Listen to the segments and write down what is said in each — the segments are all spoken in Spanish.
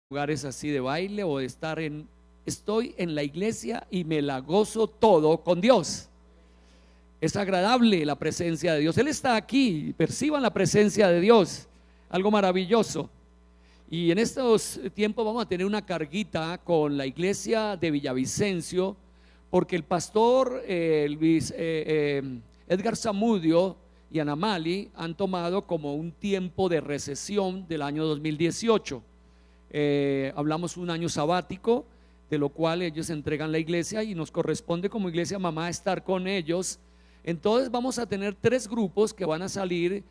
lugares así de baile o de estar estoy en la iglesia y me la gozo todo con Dios. Es agradable la presencia de Dios. Él está aquí, perciban la presencia de Dios, algo maravilloso. Y en estos tiempos vamos a tener una carguita con la iglesia de Villavicencio, porque el pastor Edgar Zamudio y Anamali han tomado como un tiempo de recesión del año 2018. Hablamos un año sabático, de lo cual ellos entregan la iglesia y nos corresponde como iglesia mamá estar con ellos. Entonces vamos a tener 3 grupos que van a salir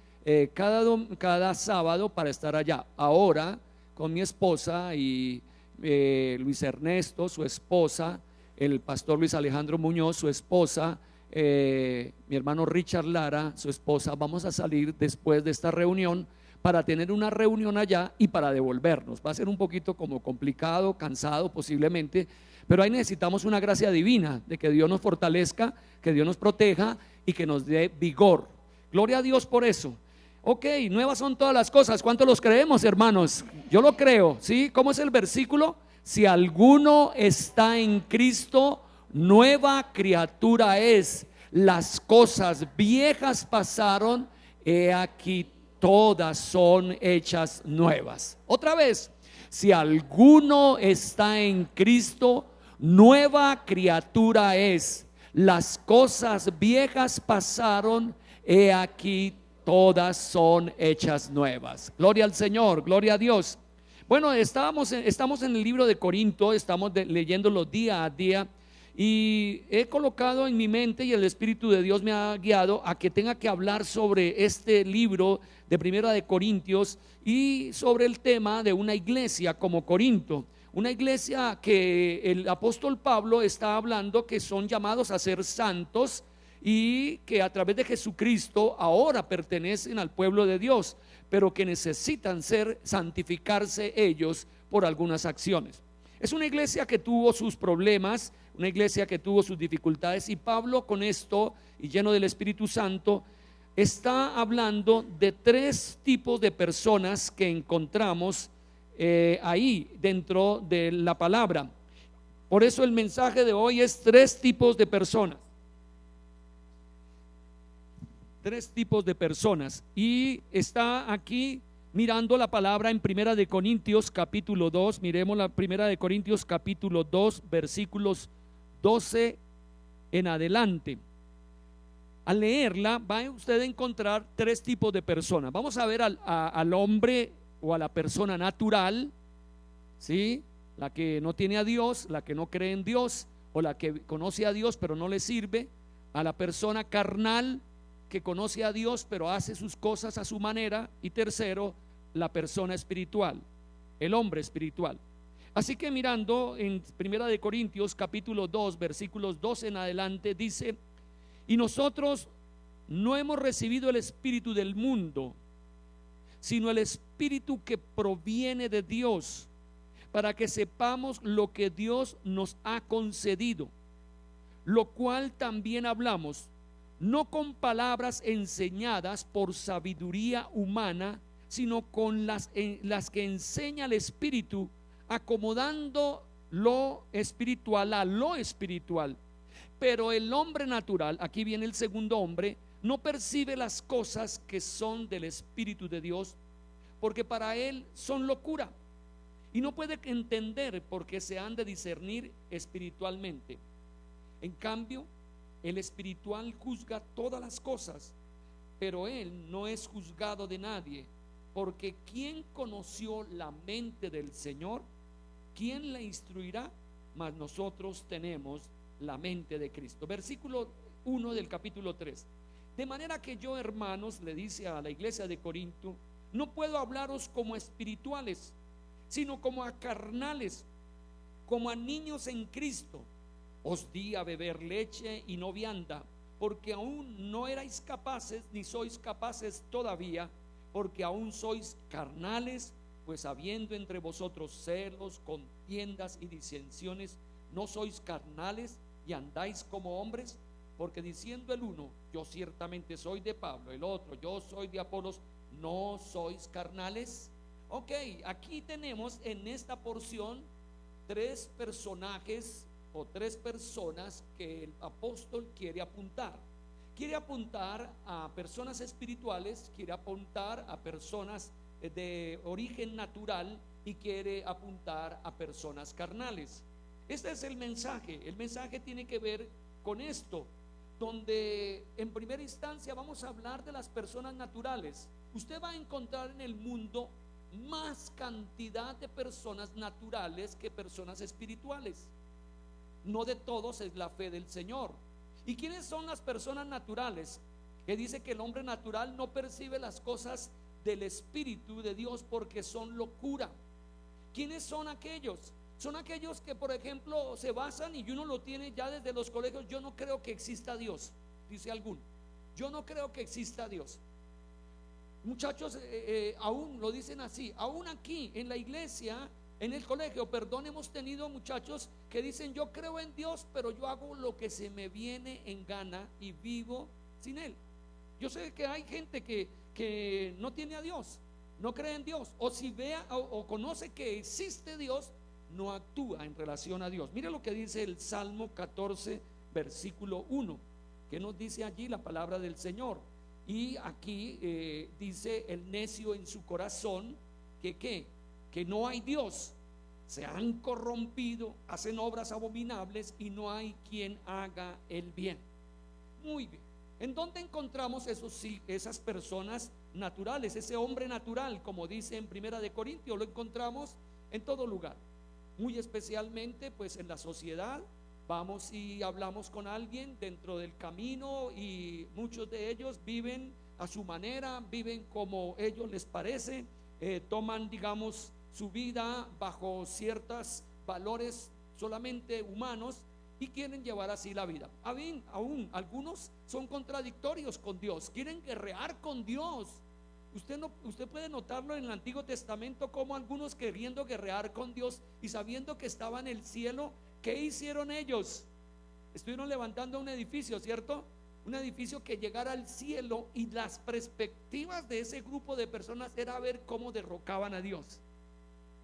cada sábado para estar allá. Ahora con mi esposa y Luis Ernesto, su esposa, el pastor Luis Alejandro Muñoz, su esposa, mi hermano Richard Lara, su esposa, vamos a salir después de esta reunión para tener una reunión allá y para devolvernos. Va a ser un poquito como complicado, cansado posiblemente, pero ahí necesitamos una gracia divina de que Dios nos fortalezca, que Dios nos proteja y que nos dé vigor. Gloria a Dios por eso. Ok, nuevas son todas las cosas. ¿Cuántos los creemos, hermanos? Yo lo creo, ¿sí? ¿Cómo es el versículo? Si alguno está en Cristo, nueva criatura es. Las cosas viejas pasaron, he aquí todas son hechas nuevas. Otra vez, si alguno está en Cristo, nueva criatura es. Las cosas viejas pasaron, he aquí todas son hechas nuevas. Gloria al Señor, gloria a Dios. Bueno, estamos en el libro de Corinto, estamos leyéndolo día a día, y he colocado en mi mente, y el Espíritu de Dios me ha guiado a que tenga que hablar sobre este libro de Primera de Corintios y sobre el tema de una iglesia como Corinto. Una iglesia que el apóstol Pablo está hablando que son llamados a ser santos y que a través de Jesucristo ahora pertenecen al pueblo de Dios, pero que necesitan santificarse ellos por algunas acciones. Es una iglesia que tuvo sus problemas, una iglesia que tuvo sus dificultades, y Pablo, con esto y lleno del Espíritu Santo, está hablando de 3 tipos de personas que encontramos ahí dentro de la palabra. Por eso el mensaje de hoy es 3 tipos de personas. 3 tipos de personas, y está aquí mirando la palabra en Primera de Corintios capítulo 2. Miremos la Primera de Corintios capítulo 2 versículos 12 en adelante. Al leerla va usted a encontrar 3 tipos de personas. Vamos a ver al hombre o a la persona natural, ¿sí? La que no tiene a Dios, la que no cree en Dios, o la que conoce a Dios pero no le sirve. A la persona carnal, que conoce a Dios pero hace sus cosas a su manera. Y tercero, la persona espiritual, el hombre espiritual. Así que mirando en Primera de Corintios capítulo 2 versículos 12 en adelante, dice: y nosotros no hemos recibido el espíritu del mundo, sino el espíritu que proviene de Dios, para que sepamos lo que Dios nos ha concedido, lo cual también hablamos, no con palabras enseñadas por sabiduría humana, sino con las que enseña el Espíritu, acomodando lo espiritual a lo espiritual. Pero el hombre natural, aquí viene el segundo hombre, no percibe las cosas que son del Espíritu de Dios, porque para él son locura, y no puede entender porque se han de discernir espiritualmente. En cambio, el espiritual juzga todas las cosas, pero él no es juzgado de nadie, porque ¿quién conoció la mente del Señor? ¿Quién la instruirá? Mas nosotros tenemos la mente de Cristo. Versículo 1 del capítulo 3. De manera que yo, hermanos, le dice a la iglesia de Corinto, no puedo hablaros como espirituales, sino como a carnales, como a niños en Cristo. Os di a beber leche y no vianda, porque aún no erais capaces, ni sois capaces todavía, porque aún sois carnales, pues habiendo entre vosotros celos, contiendas y disensiones, no sois carnales y andáis como hombres. Porque diciendo el uno, yo ciertamente soy de Pablo, el otro, yo soy de Apolos, ¿no sois carnales? Ok, aquí tenemos en esta porción tres personajes o tres personas que el apóstol quiere apuntar. Quiere apuntar a personas espirituales, quiere apuntar a personas de origen natural y quiere apuntar a personas carnales. Este es el mensaje. El mensaje tiene que ver con esto, donde en primera instancia vamos a hablar de las personas naturales. Usted va a encontrar en el mundo más cantidad de personas naturales que personas espirituales. No de todos es la fe del Señor. ¿Y quiénes son las personas naturales? Que dice que el hombre natural no percibe las cosas del Espíritu de Dios porque son locura. ¿Quiénes son aquellos? Son aquellos que, por ejemplo, se basan, y uno lo tiene ya desde los colegios: yo no creo que exista Dios, dice alguno. Yo no creo que exista Dios. Muchachos, aún lo dicen así. Aún aquí en la iglesia, en el colegio, perdón, hemos tenido muchachos que dicen: yo creo en Dios, pero yo hago lo que se me viene en gana y vivo sin Él. Yo sé que hay gente que no tiene a Dios, no cree en Dios, o si vea o conoce que existe Dios, no actúa en relación a Dios. Mire lo que dice el Salmo 14, versículo 1, que nos dice allí la palabra del Señor. Y aquí dice: el necio en su corazón que no hay Dios, se han corrompido, hacen obras abominables y no hay quien haga el bien. Muy bien. ¿En dónde encontramos esas personas naturales? Ese hombre natural, como dice en Primera de Corintios, lo encontramos en todo lugar. Muy especialmente pues en la sociedad. Vamos y hablamos con alguien dentro del camino y muchos de ellos viven a su manera, viven como ellos les parece, toman, digamos, su vida bajo ciertos valores solamente humanos y quieren llevar así la vida. Aún algunos son contradictorios con Dios, quieren guerrear con Dios. Usted puede notarlo en el Antiguo Testamento, como algunos queriendo guerrear con Dios y sabiendo que estaba en el cielo, ¿qué hicieron ellos? Estuvieron levantando un edificio, ¿cierto? Un edificio que llegara al cielo, y las perspectivas de ese grupo de personas era ver cómo derrocaban a Dios.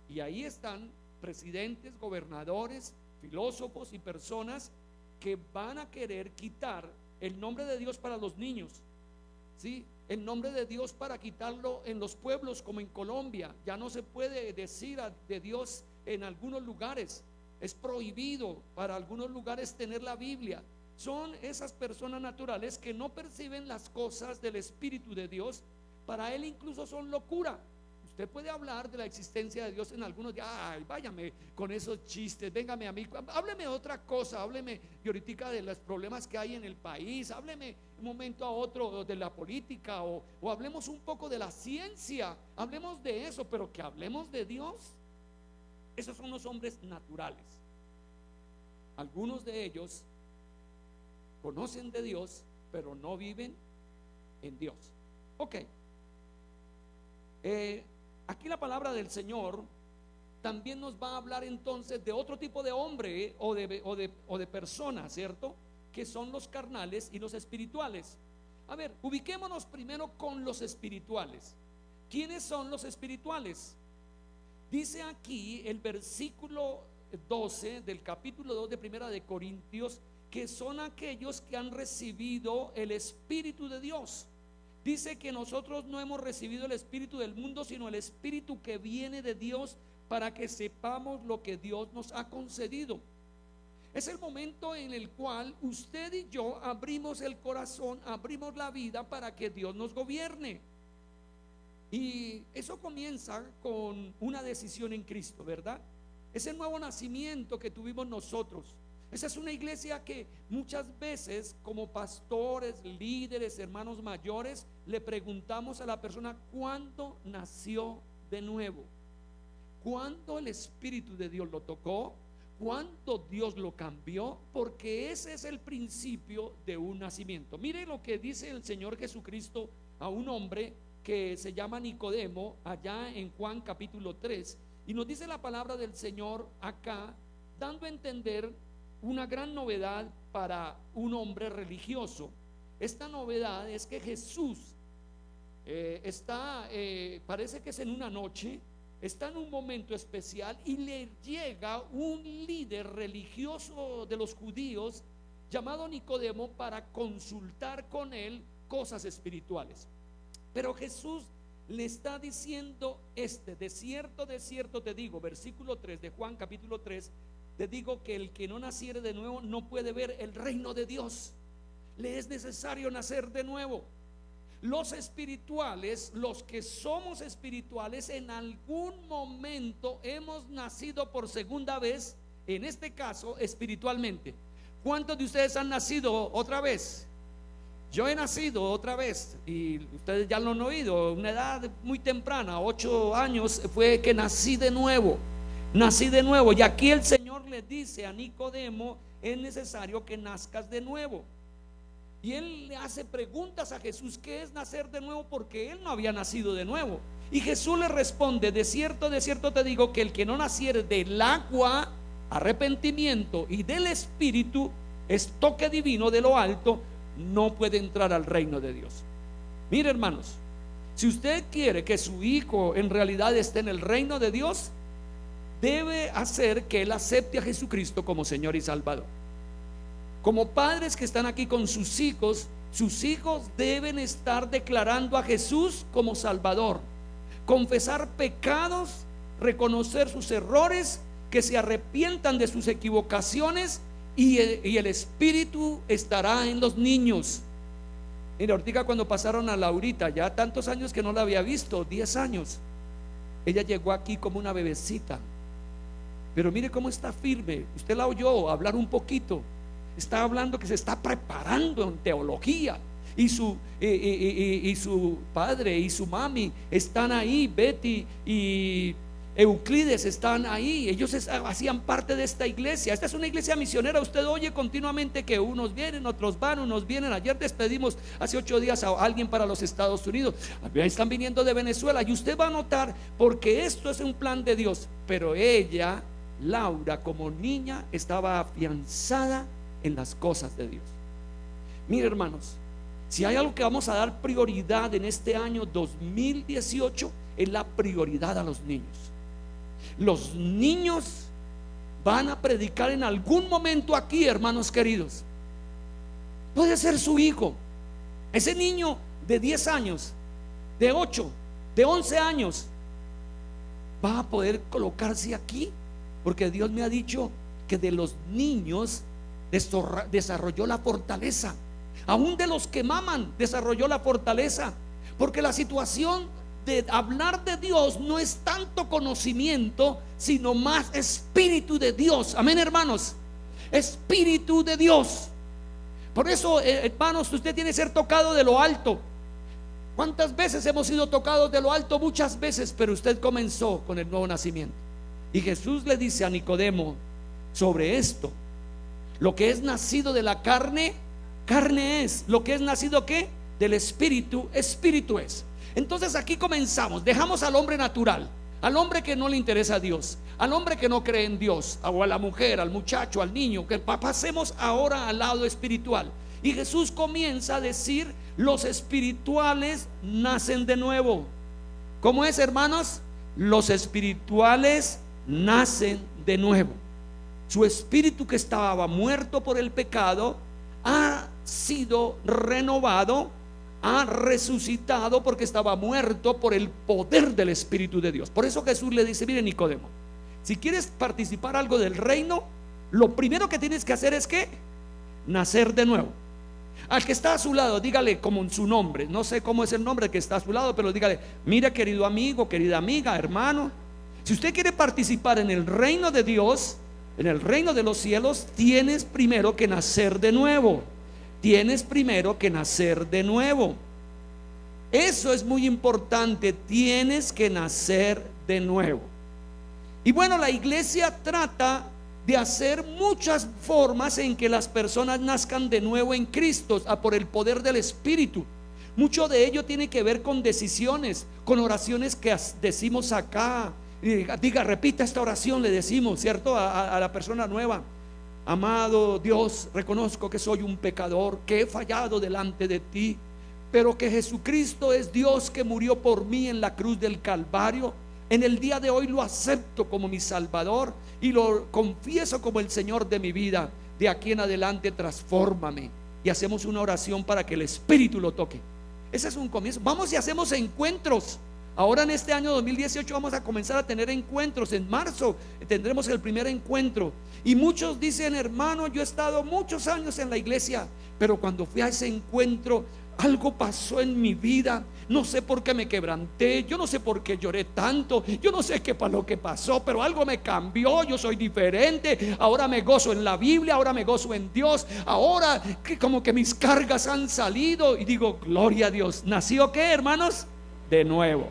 Y ahí están presidentes, gobernadores, filósofos y personas que van a querer quitar el nombre de Dios para los niños, ¿sí? El nombre de Dios para quitarlo en los pueblos, como en Colombia. Ya no se puede decir de Dios en algunos lugares. Es prohibido para algunos lugares tener la Biblia. Son esas personas naturales que no perciben las cosas del Espíritu de Dios. Para él incluso son locura. Usted puede hablar de la existencia de Dios en algunos días: ay, váyame con esos chistes, véngame a mí, hábleme de otra cosa, hábleme y ahorita de los problemas que hay en el país, hábleme un momento a otro de la política, o hablemos un poco de la ciencia, hablemos de eso, pero que hablemos de Dios. Esos son los hombres naturales. Algunos de ellos conocen de Dios, pero no viven en Dios. Ok. Aquí la palabra del Señor también nos va a hablar entonces de otro tipo de hombre, o de personas, ¿cierto? Que son los carnales y los espirituales. A ver, ubiquémonos primero con los espirituales. ¿Quiénes son los espirituales? Dice aquí el versículo 12 del capítulo 2 de Primera de Corintios, que son aquellos que han recibido el Espíritu de Dios. Dice que nosotros no hemos recibido el espíritu del mundo, sino el Espíritu que viene de Dios, para que sepamos lo que Dios nos ha concedido. Es el momento en el cual usted y yo abrimos el corazón, abrimos la vida para que Dios nos gobierne. Y eso comienza con una decisión en Cristo, ¿verdad? Ese nuevo nacimiento que tuvimos nosotros. Esa es una iglesia que muchas veces, como pastores, líderes, hermanos mayores, le preguntamos a la persona: ¿cuándo nació de nuevo? ¿Cuándo el Espíritu de Dios lo tocó? ¿Cuándo Dios lo cambió? Porque ese es el principio de un nacimiento. Mire lo que dice el Señor Jesucristo a un hombre que se llama Nicodemo, allá en Juan capítulo 3, y nos dice la palabra del Señor acá, dando a entender una gran novedad para un hombre religioso. Esta novedad es que Jesús parece que es en una noche, está en un momento especial y le llega un líder religioso de los judíos llamado Nicodemo para consultar con él cosas espirituales. Pero Jesús le está diciendo de cierto te digo, versículo 3 de Juan capítulo 3, te digo que el que no naciere de nuevo no puede ver el reino de Dios. Le es necesario nacer de nuevo. Los espirituales, los que somos espirituales, en algún momento hemos nacido por segunda vez, en este caso espiritualmente. ¿Cuántos de ustedes han nacido otra vez? Yo he nacido otra vez y ustedes ya lo han oído, una edad muy temprana, 8 años fue que nací de nuevo. Nací de nuevo, y aquí el Señor le dice a Nicodemo: es necesario que nazcas de nuevo. Y él le hace preguntas a Jesús: ¿qué es nacer de nuevo? Porque él no había nacido de nuevo. Y Jesús le responde: de cierto te digo que el que no naciere del agua, arrepentimiento, y del Espíritu, es toque divino de lo alto, no puede entrar al reino de Dios. Mire, hermanos, si usted quiere que su hijo en realidad esté en el reino de Dios, debe hacer que él acepte a Jesucristo como Señor y Salvador. Como padres que están aquí con sus hijos deben estar declarando a Jesús como Salvador, confesar pecados, reconocer sus errores, que se arrepientan de sus equivocaciones, y el Espíritu estará en los niños. Mira, ahorita cuando pasaron a Laurita, ya tantos años que no la había visto, 10 años, ella llegó aquí como una bebecita, pero mire cómo está firme. Usted la oyó hablar un poquito. Está hablando que se está preparando en teología, y su padre y su mami están ahí. Betty y Euclides están ahí. Ellos hacían parte de esta iglesia. Esta es una iglesia misionera. Usted oye continuamente que unos vienen, otros van, unos vienen. Ayer despedimos hace 8 días a alguien para los Estados Unidos. Están viniendo de Venezuela, y usted va a notar, porque esto es un plan de Dios. Pero ella, Laura, como niña, estaba afianzada en las cosas de Dios. Mire, hermanos, si hay algo que vamos a dar prioridad en este año 2018, es la prioridad a los niños. Los niños van a predicar en algún momento aquí, hermanos queridos. Puede ser su hijo, ese niño de 10 años, de 8, de 11 años, va a poder colocarse aquí, porque Dios me ha dicho que de los niños desarrolló la fortaleza. Aún de los que maman desarrolló la fortaleza, porque la situación de hablar de Dios no es tanto conocimiento, sino más Espíritu de Dios. Amén, hermanos, Espíritu de Dios. Por eso, hermanos, usted tiene que ser tocado de lo alto. ¿Cuántas veces hemos sido tocados de lo alto? Muchas veces, pero usted comenzó con el nuevo nacimiento. Y Jesús le dice a Nicodemo sobre esto: lo que es nacido de la carne, carne es. Lo que es nacido, ¿qué? Del Espíritu, Espíritu es. Entonces aquí comenzamos. Dejamos al hombre natural, al hombre que no le interesa a Dios, al hombre que no cree en Dios, o a la mujer, al muchacho, al niño, que pasemos ahora al lado espiritual. Y Jesús comienza a decir: los espirituales nacen de nuevo. ¿Cómo es, hermanos? Los espirituales nacen de nuevo. Su espíritu, que estaba muerto por el pecado, ha sido renovado, ha resucitado, porque estaba muerto por el poder del Espíritu de Dios. Por eso Jesús le dice: mire, Nicodemo, si quieres participar algo del reino, lo primero que tienes que hacer es ¿qué? Nacer de nuevo. Al que está a su lado, dígale como en su nombre. No sé cómo es el nombre que está a su lado, pero dígale: mira, querido amigo, querida amiga, hermano, si usted quiere participar en el reino de Dios, en el reino de los cielos, tienes primero que nacer de nuevo. Tienes primero que nacer de nuevo. Eso es muy importante. Tienes que nacer de nuevo. Y bueno, la iglesia trata de hacer muchas formas en que las personas nazcan de nuevo en Cristo, por el poder del Espíritu. Mucho de ello tiene que ver con decisiones, con oraciones que decimos acá. Diga, repita esta oración, le decimos, ¿cierto? A la persona nueva: amado Dios, reconozco que soy un pecador, que he fallado delante de ti, pero que Jesucristo es Dios, que murió por mí en la cruz del Calvario. En el día de hoy lo acepto como mi Salvador y lo confieso como el Señor de mi vida. De aquí en adelante transfórmame. Y hacemos una oración para que el Espíritu lo toque. Ese es un comienzo. Vamos y hacemos encuentros. Ahora en este año 2018 vamos a comenzar a tener encuentros. En marzo tendremos el primer encuentro. Y muchos dicen: hermano, yo he estado muchos años en la iglesia, pero cuando fui a ese encuentro algo pasó en mi vida. No sé por qué me quebranté, yo no sé por qué lloré tanto, yo no sé qué para lo que pasó, pero algo me cambió. Yo soy diferente. Ahora me gozo en la Biblia, ahora me gozo en Dios. Ahora que como que mis cargas han salido y digo: gloria a Dios. ¿Nació qué, hermanos? De nuevo.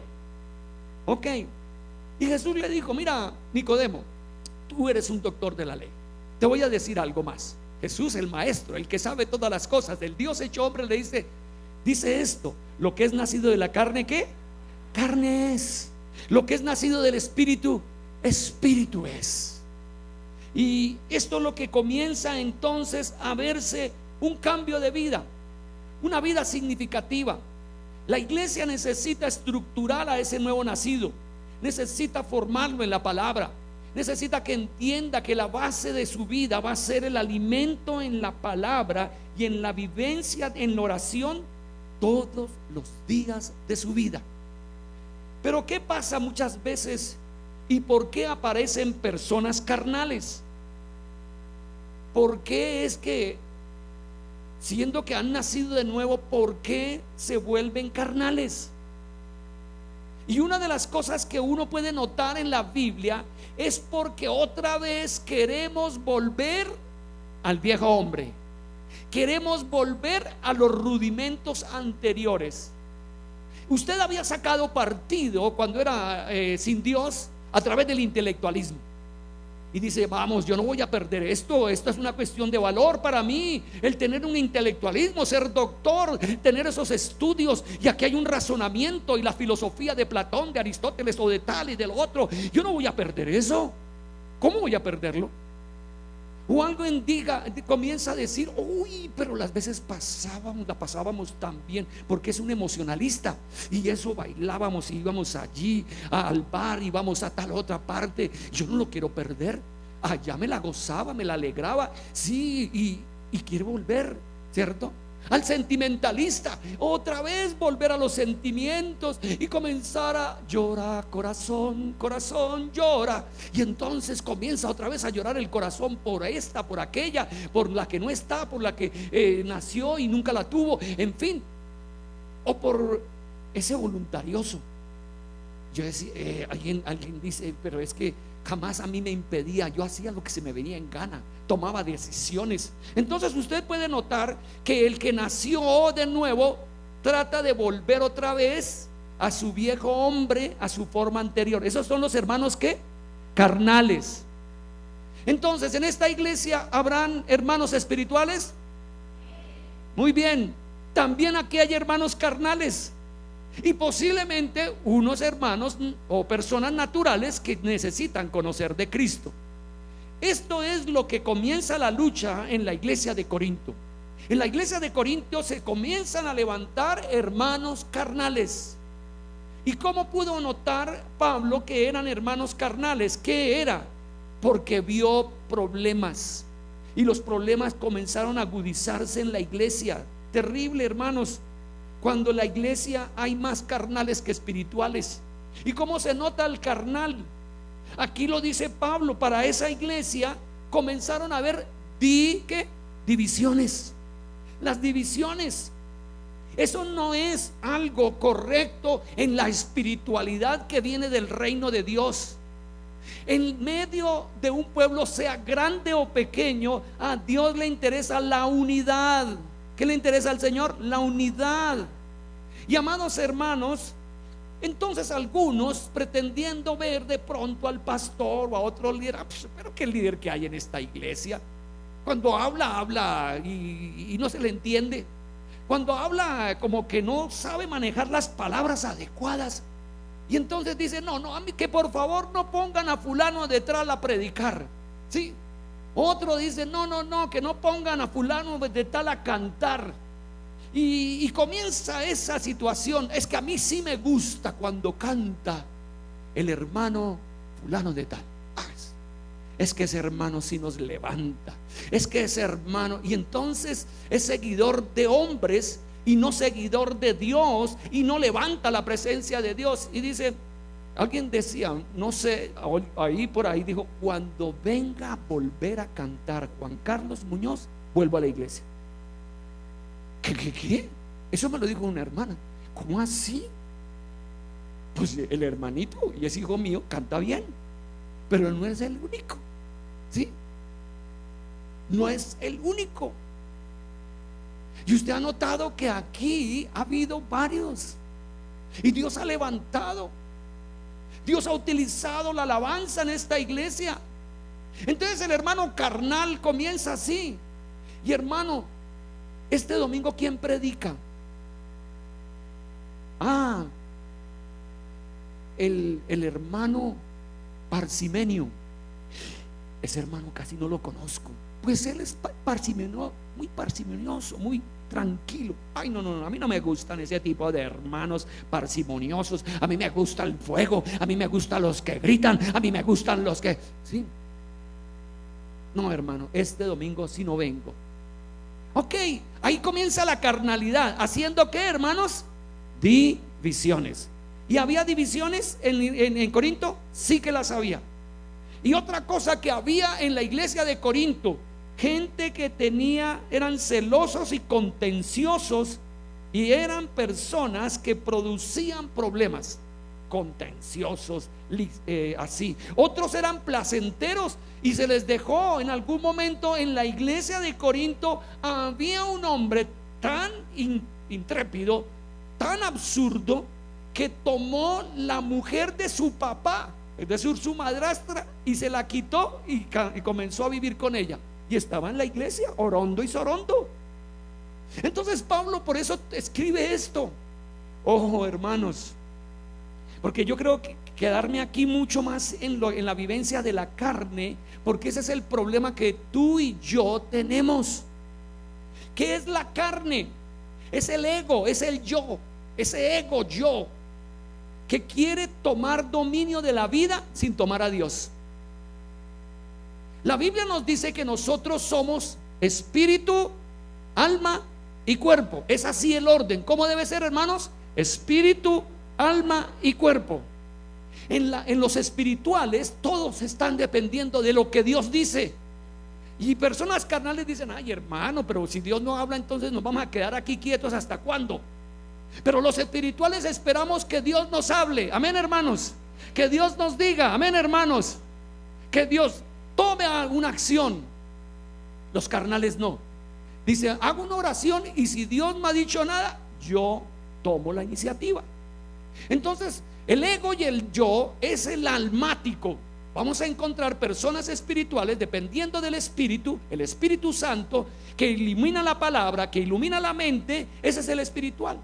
Ok. Y Jesús le dijo: mira, Nicodemo, tú eres un doctor de la ley. Te voy a decir algo más. Jesús, el maestro, el que sabe todas las cosas, el Dios hecho hombre, le dice esto: lo que es nacido de la carne, ¿qué? Carne es. Lo que es nacido del Espíritu, Espíritu es. Y esto es lo que comienza entonces a verse un cambio de vida, una vida significativa. La iglesia necesita estructurar a ese nuevo nacido, necesita formarlo en la palabra, necesita que entienda que la base de su vida va a ser el alimento en la palabra y en la vivencia en la oración todos los días de su vida. Pero ¿qué pasa muchas veces y por qué aparecen personas carnales? ¿Por qué es que, siendo que han nacido de nuevo, por qué se vuelven carnales? Y una de las cosas que uno puede notar en la Biblia es porque otra vez queremos volver al viejo hombre. Queremos volver a los rudimentos anteriores. Usted había sacado partido cuando era sin Dios a través del intelectualismo. Y dice: vamos, yo no voy a perder esto. Esta es una cuestión de valor para mí, el tener un intelectualismo, ser doctor, tener esos estudios. Y aquí hay un razonamiento y la filosofía de Platón, de Aristóteles o de tal y del otro. Yo no voy a perder eso. ¿Cómo voy a perderlo? O alguien comienza a decir: uy, pero las veces la pasábamos tan bien, porque es un emocionalista. Y eso bailábamos y íbamos allí al bar, íbamos a tal otra parte. Yo no lo quiero perder. Allá me la gozaba, me la alegraba. Sí, y quiero volver, ¿cierto? Al sentimentalista, otra vez volver a los sentimientos y comenzar a llorar. Corazón, corazón, llora. Y entonces comienza otra vez a llorar el corazón por esta, por aquella, por la que no está, por la que nació y nunca la tuvo, en fin. O por ese voluntarioso. Yo decía, alguien dice: pero es que jamás a mí me impedía, yo hacía lo que se me venía en gana, tomaba decisiones. Entonces usted puede notar que el que nació de nuevo trata de volver otra vez a su viejo hombre, a su forma anterior. Esos son los hermanos ¿qué? Carnales. Entonces, en esta iglesia habrán hermanos espirituales. Muy bien. También aquí hay hermanos carnales. Y posiblemente unos hermanos o personas naturales que necesitan conocer de Cristo. Esto es lo que comienza la lucha en la iglesia de Corinto. En la iglesia de Corinto se comienzan a levantar hermanos carnales. ¿Y cómo pudo notar Pablo que eran hermanos carnales? ¿Qué era? Porque vio problemas. Y los problemas comenzaron a agudizarse en la iglesia. Terrible, hermanos, cuando en la iglesia hay más carnales que espirituales. ¿Y cómo se nota el carnal? Aquí lo dice Pablo: para esa iglesia comenzaron a haber divisiones. Las divisiones, eso no es algo correcto en la espiritualidad que viene del reino de Dios. En medio de un pueblo, sea grande o pequeño, a Dios le interesa la unidad. ¿Qué le interesa al Señor? La unidad. Y amados hermanos, entonces algunos pretendiendo ver de pronto al pastor o a otro líder, pero ¿qué líder que hay en esta iglesia? Cuando habla y no se le entiende. Cuando habla como que no sabe manejar las palabras adecuadas. Y entonces dice: no, a mí que por favor no pongan a fulano detrás a predicar. ¿Sí? Otro dice: no, que no pongan a fulano de tal a cantar. Y comienza esa situación. Es que a mí sí me gusta cuando canta. el hermano fulano de tal. Es que ese hermano sí nos levanta, es que ese hermano, y entonces es seguidor de hombres y no seguidor de Dios, y no levanta la presencia de Dios. Y dice, alguien decía, no sé, ahí por ahí dijo, cuando venga a volver a cantar Juan Carlos Muñoz, vuelvo a la iglesia. ¿Qué? Eso me lo dijo una hermana. ¿Cómo así? Pues el hermanito, y es hijo mío, canta bien, pero no es el único. ¿Sí? No es el único. Y usted ha notado que aquí ha habido varios, y Dios ha levantado, Dios ha utilizado la alabanza en esta iglesia. Entonces el hermano carnal comienza así. Y hermano, este domingo ¿quién predica? El hermano Parcimenio. Ese hermano casi no lo conozco. Pues él es muy parsimonioso, muy tranquilo. Ay, no, a mí no me gustan ese tipo de hermanos parsimoniosos. A mí me gusta el fuego, a mí me gustan los que gritan, a mí me gustan los que... Sí. No, hermano, este domingo sí no vengo. Ok, ahí comienza la carnalidad. ¿Haciendo qué, hermanos? Divisiones. ¿Y había divisiones en Corinto? Sí que las había. Y otra cosa que había en la iglesia de Corinto, gente que eran celosos y contenciosos, y eran personas que producían problemas, contenciosos, así. Otros eran placenteros, y se les dejó en algún momento. En la iglesia de Corinto había un hombre tan intrépido, tan absurdo, que tomó la mujer de su papá, es decir, su madrastra, y se la quitó y comenzó a vivir con ella. Y estaba en la iglesia, orondo y sorondo. Entonces Pablo por eso escribe esto. Ojo, hermanos, porque yo creo que quedarme aquí mucho más en la vivencia de la carne, porque ese es el problema que tú y yo tenemos. ¿Qué es la carne? Es el ego, es el yo, ese ego yo, que quiere tomar dominio de la vida sin tomar a Dios. La Biblia nos dice que nosotros somos espíritu, alma y cuerpo. Es así el orden. ¿Cómo debe ser, hermanos? Espíritu, alma y cuerpo. En los espirituales todos están dependiendo de lo que Dios dice. Y personas carnales dicen, ay, hermano, pero si Dios no habla, entonces nos vamos a quedar aquí quietos ¿hasta cuándo? Pero los espirituales esperamos que Dios nos hable. Amén, hermanos. Que Dios nos diga. Amén, hermanos. Que Dios tome alguna acción. Los carnales no. Dice, hago una oración y si Dios no ha dicho nada, yo tomo la iniciativa. Entonces el ego y el yo es el almático. Vamos a encontrar personas espirituales dependiendo del Espíritu, el Espíritu Santo, que ilumina la palabra, que ilumina la mente. Ese es el espiritual.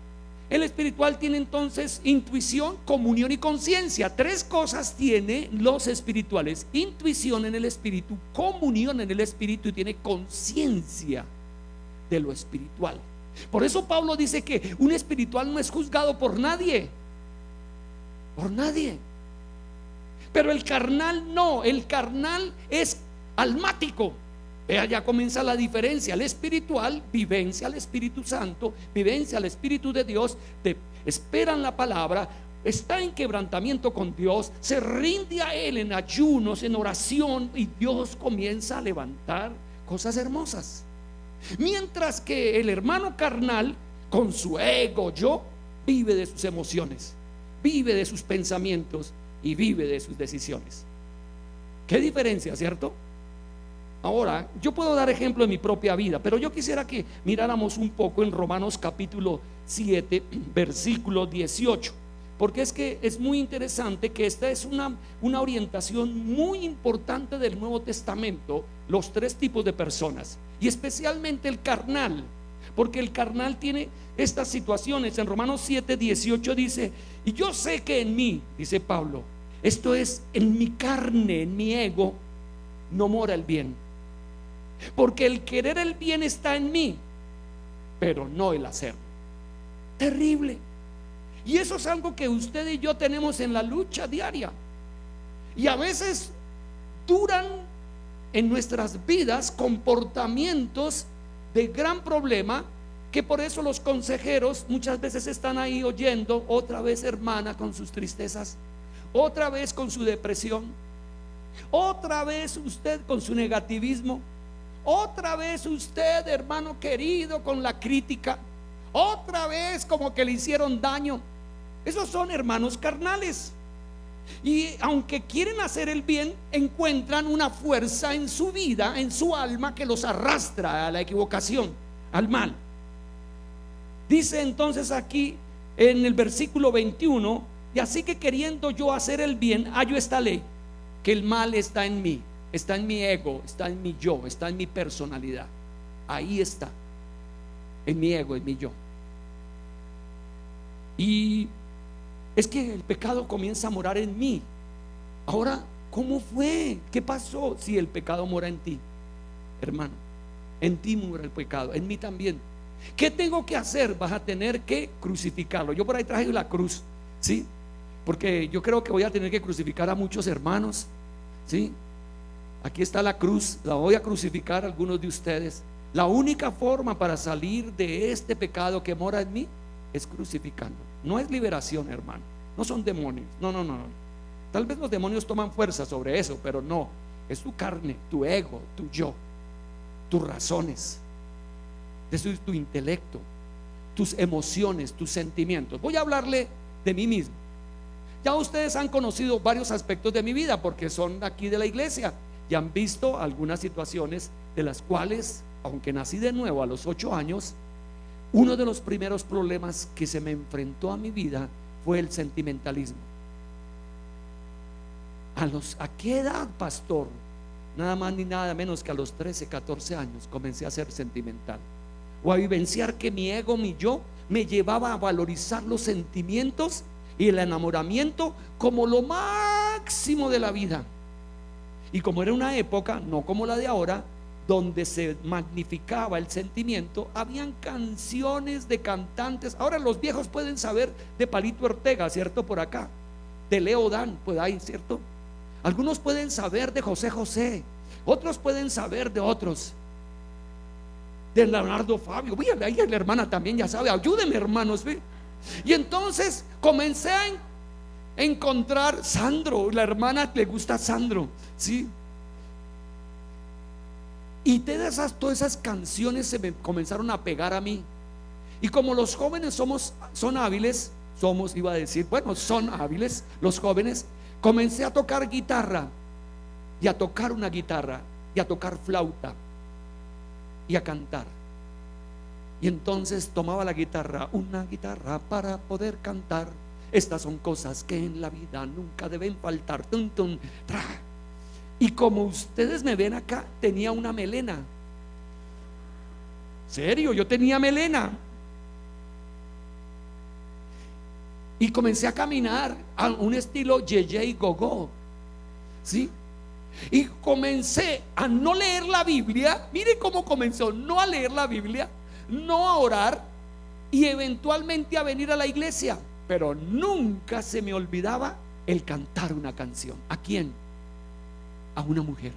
El espiritual tiene entonces intuición, comunión y conciencia. Tres cosas tiene los espirituales: intuición en el espíritu, comunión en el espíritu, y tiene conciencia de lo espiritual. Por eso Pablo dice que un espiritual no es juzgado por nadie. Por nadie. Pero el carnal no, el carnal es almático. Vea, ya comienza la diferencia. El espiritual vivencia al Espíritu Santo, vivencia al Espíritu de Dios, esperan la palabra, está en quebrantamiento con Dios, se rinde a Él en ayunos, en oración, y Dios comienza a levantar cosas hermosas. Mientras que el hermano carnal, con su ego yo, vive de sus emociones, vive de sus pensamientos y vive de sus decisiones. ¿Qué diferencia, cierto? Ahora, yo puedo dar ejemplo de mi propia vida, pero yo quisiera que miráramos un poco en Romanos capítulo 7, versículo 18, porque es que es muy interesante que esta es una orientación muy importante del Nuevo Testamento, los tres tipos de personas, y especialmente el carnal, porque el carnal tiene estas situaciones. En Romanos 7, 18 dice, y yo sé que en mí, dice Pablo, esto es, en mi carne, en mi ego, no mora el bien, porque el querer el bien está en mí, pero no el hacerlo. Terrible. Y eso es algo que usted y yo tenemos en la lucha diaria. Y a veces duran en nuestras vidas comportamientos de gran problema, que por eso los consejeros muchas veces están ahí oyendo: otra vez hermana con sus tristezas, otra vez con su depresión, otra vez usted con su negativismo, otra vez usted, hermano querido, con la crítica, otra vez como que le hicieron daño. Esos son hermanos carnales. Y aunque quieren hacer el bien, encuentran una fuerza en su vida, en su alma, que los arrastra a la equivocación, al mal. Dice entonces aquí en el versículo 21: y así que queriendo yo hacer el bien, hallo esta ley, que el mal está en mí, está en mi ego, está en mi yo, está en mi personalidad. Ahí está, en mi ego, en mi yo. Y es que el pecado comienza a morar en mí. Ahora, ¿cómo fue? ¿Qué pasó? Si el pecado mora en ti, hermano, en ti mora el pecado, en mí también. ¿Qué tengo que hacer? Vas a tener que crucificarlo. Yo por ahí traje la cruz, ¿sí? Porque yo creo que voy a tener que crucificar a muchos hermanos, ¿sí? Aquí está la cruz, la voy a crucificar a algunos de ustedes. La única forma para salir de este pecado que mora en mí es crucificando. No es liberación, hermano, no son demonios, no. Tal vez los demonios toman fuerza sobre eso, pero no, es tu carne, tu ego, tu yo, tus razones, eso es tu intelecto, tus emociones, tus sentimientos. Voy a hablarle de mí mismo. Ya ustedes han conocido varios aspectos de mi vida porque son aquí de la iglesia y han visto algunas situaciones de las cuales, aunque nací de nuevo a los 8 años, uno de los primeros problemas que se me enfrentó a mi vida fue el sentimentalismo. ¿A qué edad, pastor? Nada más ni nada menos que a los 13, 14 años comencé a ser sentimental, o a vivenciar que mi ego, mi yo, me llevaba a valorizar los sentimientos y el enamoramiento como lo máximo de la vida. Y como era una época, no como la de ahora, donde se magnificaba el sentimiento, habían canciones de cantantes. Ahora los viejos pueden saber de Palito Ortega, ¿cierto? Por acá, de Leo Dan, pues ahí, ¿cierto? Algunos pueden saber de José José, otros pueden saber de otros, de Leonardo Fabio. Ahí la hermana también ya sabe, ayúdenme, hermanos, ¿ve? Y entonces comencé a encontrar Sandro, la hermana le gusta Sandro, ¿sí? Y todas esas canciones se me comenzaron a pegar a mí. Y como los jóvenes son hábiles, son hábiles los jóvenes, comencé a tocar guitarra, y a tocar una guitarra, y a tocar flauta, y a cantar. Y entonces tomaba la guitarra, una guitarra para poder cantar. Estas son cosas que en la vida nunca deben faltar. Tum, tum, tra. Y como ustedes me ven acá, tenía una melena. Serio, yo tenía melena. Y comencé a caminar a un estilo Yeye y Gogo, ¿sí? Y comencé a no leer la Biblia. Mire cómo comenzó: no a leer la Biblia, no a orar, y eventualmente a venir a la iglesia. Pero nunca se me olvidaba el cantar una canción. ¿A quién? A una mujer,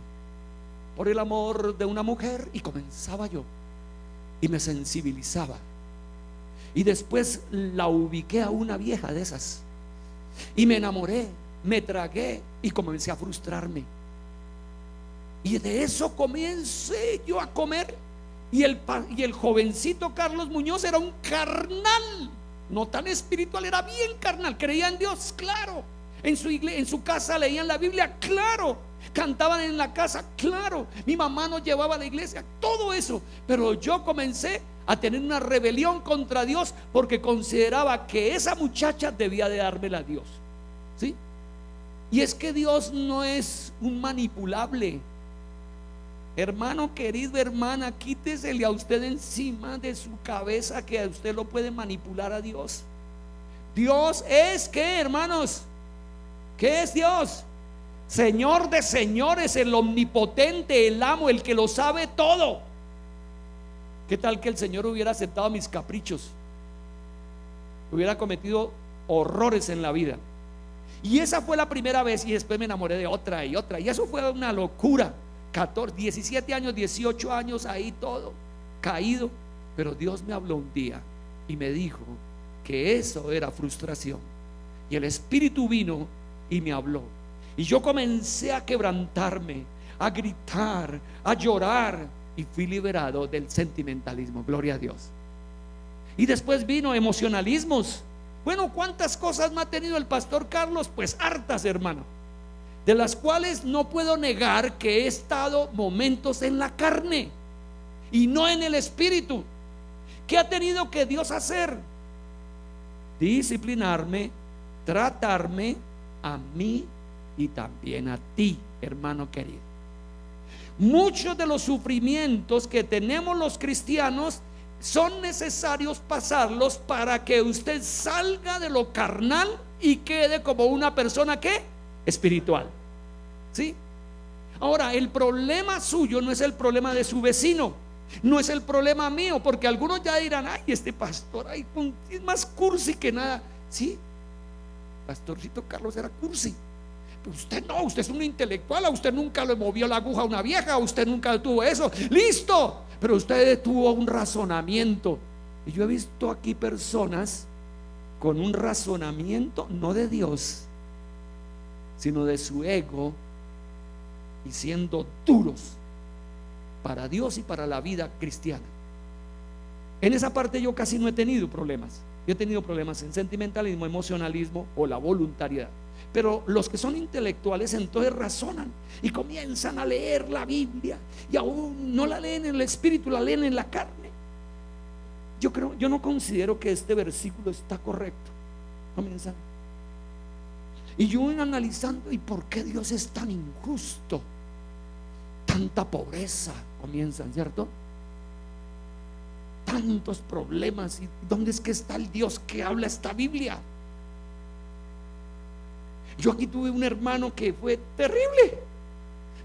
por el amor de una mujer. Y comenzaba yo y me sensibilizaba, y después la ubiqué a una vieja de esas y me enamoré, me tragué y comencé a frustrarme. Y de eso comencé yo a comer. Y el jovencito Carlos Muñoz era un carnal, no tan espiritual, era bien carnal. Creía en Dios, claro. En su casa leían la Biblia, claro. Cantaban en la casa, claro. Mi mamá nos llevaba a la iglesia, todo eso. Pero yo comencé a tener una rebelión contra Dios, porque consideraba que esa muchacha debía de dármela a Dios, ¿sí? Y es que Dios no es un manipulable. Hermano querido, hermana, quítesele a usted encima de su cabeza que a usted lo puede manipular a Dios. Dios es, ¿qué, hermanos? ¿Qué es Dios? Señor de señores, el omnipotente, el amo, el que lo sabe todo. ¿Qué tal que el Señor hubiera aceptado mis caprichos? Hubiera cometido horrores en la vida. Y esa fue la primera vez, y después me enamoré de otra y otra, y eso fue una locura. 14, 17 años, 18 años ahí todo caído. Pero Dios me habló un día y me dijo que eso era frustración. Y el Espíritu vino y me habló. Y yo comencé a quebrantarme, a gritar, a llorar, y fui liberado del sentimentalismo. Gloria a Dios. Y después vino emocionalismos. Bueno, ¿cuántas cosas me ha tenido el pastor Carlos? Pues hartas, hermano, de las cuales no puedo negar que he estado momentos en la carne y no en el espíritu. ¿Qué ha tenido que Dios hacer? Disciplinarme, tratarme a mí y también a ti, hermano querido. Muchos de los sufrimientos que tenemos los cristianos son necesarios pasarlos para que usted salga de lo carnal y quede como una persona que espiritual. ¿Sí? Ahora, el problema suyo no es el problema de su vecino, no es el problema mío, porque algunos ya dirán: ay, este pastor, ay, es más cursi que nada. Sí, pastorcito Carlos era cursi. Pero usted no, usted es un intelectual, a usted nunca le movió la aguja a una vieja, a usted nunca tuvo eso. Listo, pero usted tuvo un razonamiento. Y yo he visto aquí personas con un razonamiento no de Dios, sino de su ego, y siendo duros para Dios y para la vida cristiana. En esa parte yo casi no he tenido problemas. Yo he tenido problemas en sentimentalismo, emocionalismo o la voluntariedad. Pero los que son intelectuales entonces razonan y comienzan a leer la Biblia, y aún no la leen en el espíritu, la leen en la carne. Yo no considero que este versículo está correcto. Comienzan. Y yo voy analizando: ¿y por qué Dios es tan injusto? Tanta pobreza, comienzan, ¿cierto? Tantos problemas. ¿Y dónde es que está el Dios que habla esta Biblia? Yo aquí tuve un hermano que fue terrible,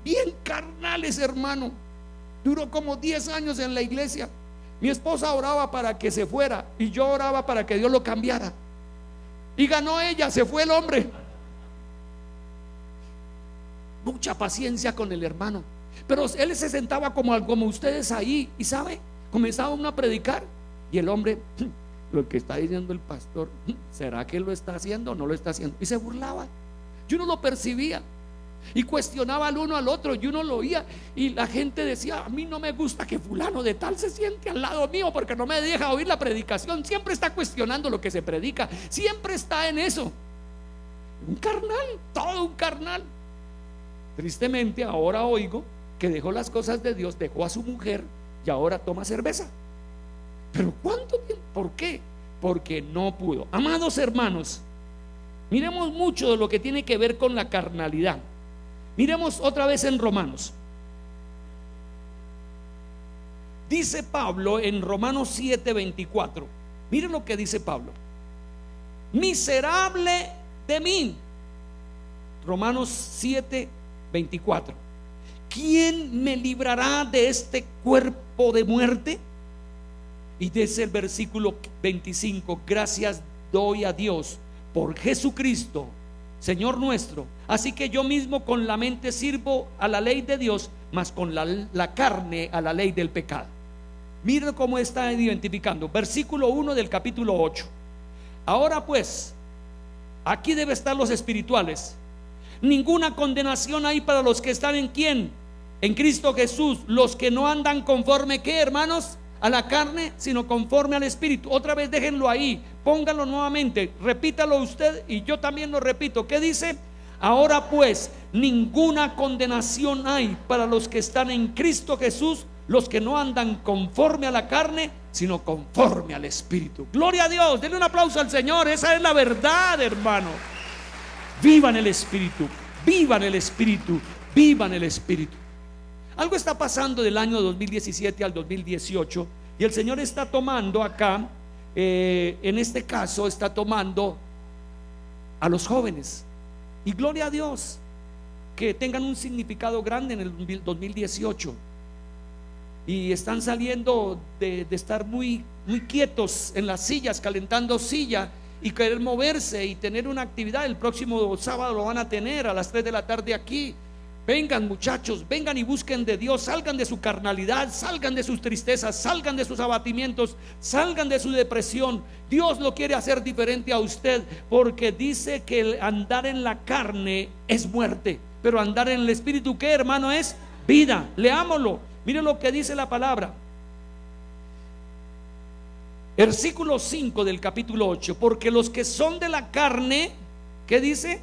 bien carnal ese hermano. Duró como 10 años en la iglesia. Mi esposa oraba para que se fuera y yo oraba para que Dios lo cambiara. Y ganó ella, se fue el hombre. Mucha paciencia con el hermano. Pero él se sentaba como ustedes ahí, y sabe, comenzaba uno a predicar, y el hombre: lo que está diciendo el pastor, ¿será que lo está haciendo o no lo está haciendo? Y se burlaba. Yo no lo percibía, y cuestionaba al uno al otro, y uno lo oía, y la gente decía: a mí no me gusta que fulano de tal se siente al lado mío porque no me deja oír la predicación. Siempre está cuestionando lo que se predica, siempre está en eso. Un carnal, todo un carnal. Tristemente ahora oigo que dejó las cosas de Dios, dejó a su mujer y ahora toma cerveza. ¿Pero cuánto tiempo? ¿Por qué? Porque no pudo. Amados hermanos, miremos mucho de lo que tiene que ver con la carnalidad. Miremos otra vez en Romanos. Dice Pablo en Romanos 7:24. Miren lo que dice Pablo: miserable de mí. Romanos 7:24. ¿Quién me librará de este cuerpo de muerte? Y dice el versículo 25: gracias doy a Dios por Jesucristo, Señor nuestro. Así que yo mismo con la mente sirvo a la ley de Dios, mas con la carne a la ley del pecado. Miren cómo está identificando. Versículo 1 del capítulo 8. Ahora pues, aquí debe estar los espirituales. Ninguna condenación hay para los que están en ¿quién? En Cristo Jesús, los que no andan conforme, ¿qué, hermanos? A la carne, sino conforme al Espíritu. Otra vez déjenlo ahí, pónganlo nuevamente, repítalo usted y yo también lo repito. ¿Qué dice? Ahora pues, ninguna condenación hay para los que están en Cristo Jesús, los que no andan conforme a la carne, sino conforme al Espíritu. Gloria a Dios, denle un aplauso al Señor. Esa es la verdad, hermano. Vivan el Espíritu, vivan el Espíritu, vivan el Espíritu. Algo está pasando del año 2017 al 2018, y el Señor está tomando acá, en este caso está tomando a los jóvenes, y gloria a Dios que tengan un significado grande en el 2018, y están saliendo de estar muy, muy quietos en las sillas, calentando silla, y querer moverse y tener una actividad. El próximo sábado lo van a tener a las 3 de la tarde aquí. Vengan, muchachos, vengan y busquen de Dios. Salgan de su carnalidad, salgan de sus tristezas, salgan de sus abatimientos, salgan de su depresión. Dios lo quiere hacer diferente a usted, porque dice que el andar en la carne es muerte, pero andar en el Espíritu, ¿qué, hermano? Es vida. Leámoslo. Mire lo que dice la palabra. Versículo 5 del capítulo 8. Porque los que son de la carne, ¿qué dice?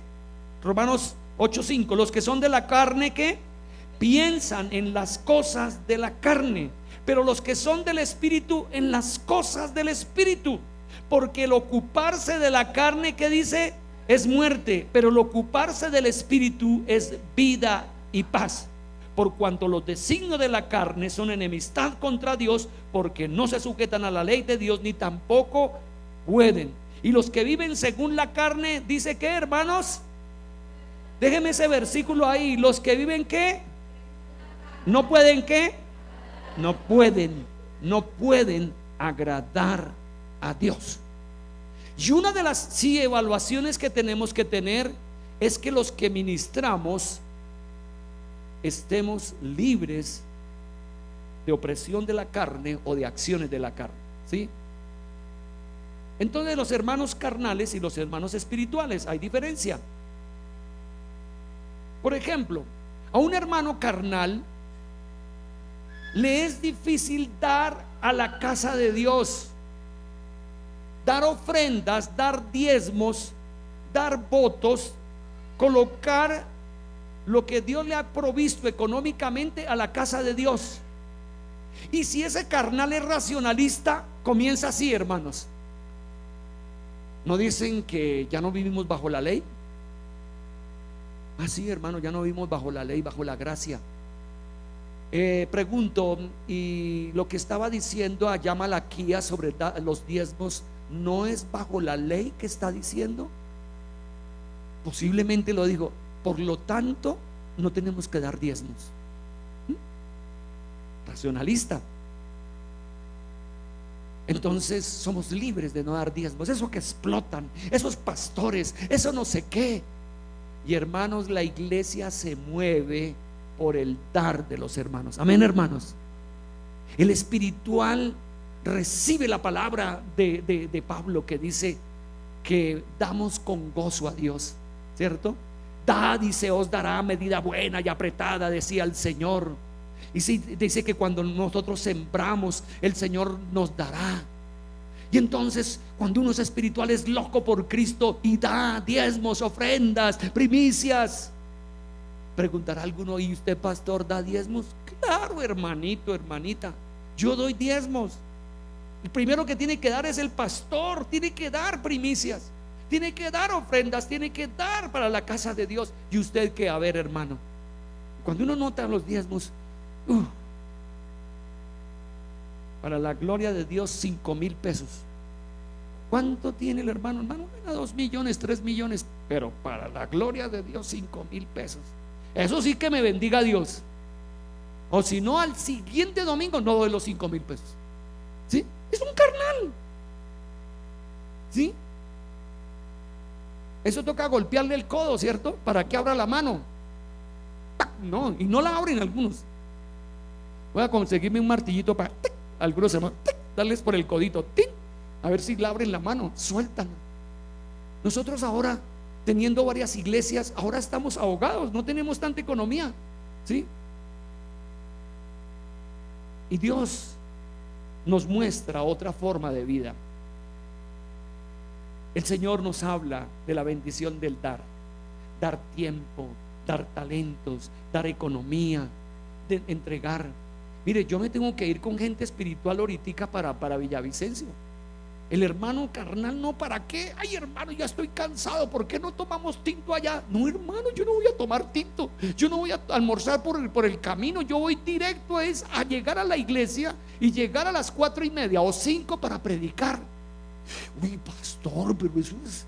Romanos 8:5. Los que son de la carne, ¿qué? Piensan en las cosas de la carne, pero los que son del Espíritu, en las cosas del Espíritu. Porque el ocuparse de la carne, ¿qué dice? Es muerte, pero el ocuparse del Espíritu es vida y paz. Por cuanto los designios de la carne son enemistad contra Dios, porque no se sujetan a la ley de Dios, ni tampoco pueden. Y los que viven según la carne, dice que, hermanos, déjeme ese versículo ahí. Los que viven, ¿qué? No pueden, ¿qué? No pueden agradar a Dios. Y una de las evaluaciones que tenemos que tener es que los que ministramos estemos libres de opresión de la carne o de acciones de la carne, ¿sí? Entonces, los hermanos carnales y los hermanos espirituales, hay diferencia. Por ejemplo, a un hermano carnal le es difícil dar a la casa de Dios, dar ofrendas, dar diezmos, dar votos, colocar lo que Dios le ha provisto económicamente a la casa de Dios. Y si ese carnal es racionalista, comienza así, hermanos. ¿No dicen que ya no vivimos bajo la ley? Así, hermano, ya no vivimos bajo la ley, bajo la gracia. Pregunto, y lo que estaba diciendo allá Malaquías sobre los diezmos, ¿no es bajo la ley que está diciendo? Posiblemente lo dijo. Por lo tanto, no tenemos que dar diezmos. Racionalista. Entonces somos libres de no dar diezmos. Eso que explotan, esos pastores, eso no sé qué. Y hermanos, la iglesia se mueve por el dar de los hermanos. Amén, hermanos. El espiritual recibe la palabra de Pablo, que dice que damos con gozo a Dios, ¿cierto? Dad y se os dará medida buena y apretada, decía el Señor. Y sí, dice que cuando nosotros sembramos, el Señor nos dará. Y entonces, cuando uno es espiritual, es loco por Cristo y da diezmos, ofrendas, primicias. Preguntará alguno: ¿y usted, pastor, da diezmos? Claro, hermanito, hermanita, yo doy diezmos. El primero que tiene que dar es el pastor. Tiene que dar primicias, tiene que dar ofrendas, tiene que dar para la casa de Dios. ¿Y usted qué? A ver, hermano, cuando uno nota los diezmos, para la gloria de Dios, 5,000 pesos. ¿Cuánto tiene el hermano? Hermano, 2 millones, 3 millones. Pero para la gloria de Dios, 5,000 pesos. Eso sí que me bendiga Dios. O si no, al siguiente domingo no doy los 5,000 pesos. ¿Sí? Es un carnal. ¿Sí? Eso toca golpearle el codo, ¿cierto? Para que abra la mano. No, y no la abren algunos. Voy a conseguirme un martillito para algunos hermanos, darles por el codito, ¡ting! A ver si la abren la mano, sueltan. Nosotros ahora, teniendo varias iglesias, ahora estamos ahogados, no tenemos tanta economía, ¿sí? Y Dios nos muestra otra forma de vida. El Señor nos habla de la bendición del dar. Dar tiempo, dar talentos, dar economía, de entregar. Mire, yo me tengo que ir con gente espiritual ahorita para Villavicencio. El hermano carnal, no, ¿para qué? Ay, hermano, ya estoy cansado, ¿por qué no tomamos tinto allá? No, hermano, yo no voy a tomar tinto, yo no voy a almorzar por el camino. Yo voy directo a llegar a la iglesia y llegar a las 4:30 o 5 para predicar. Uy, pastor, pero eso es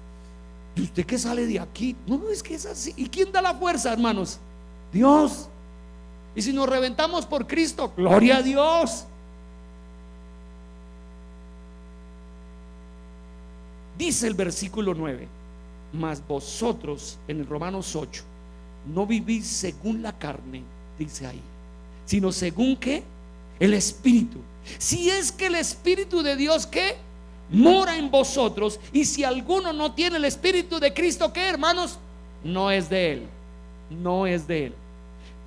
¿y usted qué sale de aquí? No, es que es así. ¿Y quién da la fuerza, hermanos? Dios. Y si nos reventamos por Cristo, gloria a Dios. Dice el versículo 9: mas vosotros, en el Romanos 8, no vivís según la carne, dice ahí, sino según ¿qué? El Espíritu. Si es que el Espíritu de Dios ¿qué? Mora en vosotros. Y si alguno no tiene el Espíritu de Cristo, ¿qué, hermanos? No es de él. No es de él.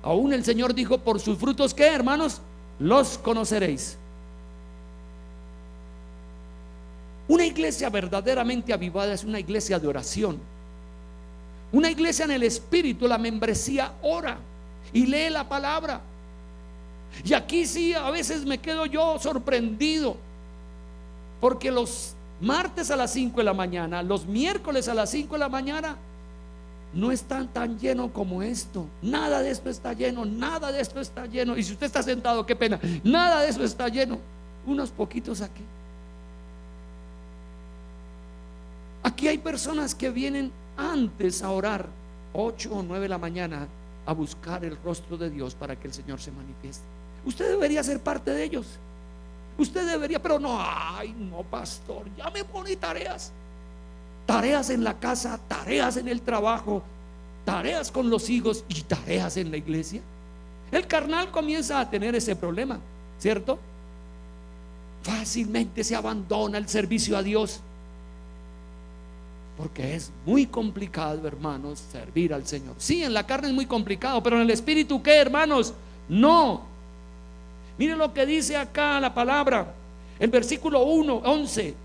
Aún el Señor dijo: por sus frutos ¿qué, hermanos? Los conoceréis. Una iglesia verdaderamente avivada es una iglesia de oración. Una iglesia en el Espíritu, la membresía ora y lee la palabra. Y aquí sí, a veces me quedo yo sorprendido, porque los martes a las 5 de la mañana, los miércoles a las 5 de la mañana, no están tan llenos como esto. Nada de esto está lleno, nada de esto está lleno. Y si usted está sentado, qué pena, nada de eso está lleno. Unos poquitos aquí. Aquí hay personas que vienen antes a orar 8 o 9 de la mañana a buscar el rostro de Dios para que el Señor se manifieste. Usted debería ser parte de ellos. Usted debería, pero no, ay, no, pastor, ya me pone tareas. Tareas en la casa, tareas en el trabajo, tareas con los hijos y tareas en la iglesia. El carnal comienza a tener ese problema, ¿cierto? Fácilmente se abandona el servicio a Dios, porque es muy complicado, hermanos, servir al Señor. Sí, en la carne es muy complicado, pero en el Espíritu, ¿qué, hermanos? No. Miren lo que dice acá la palabra, el versículo 11: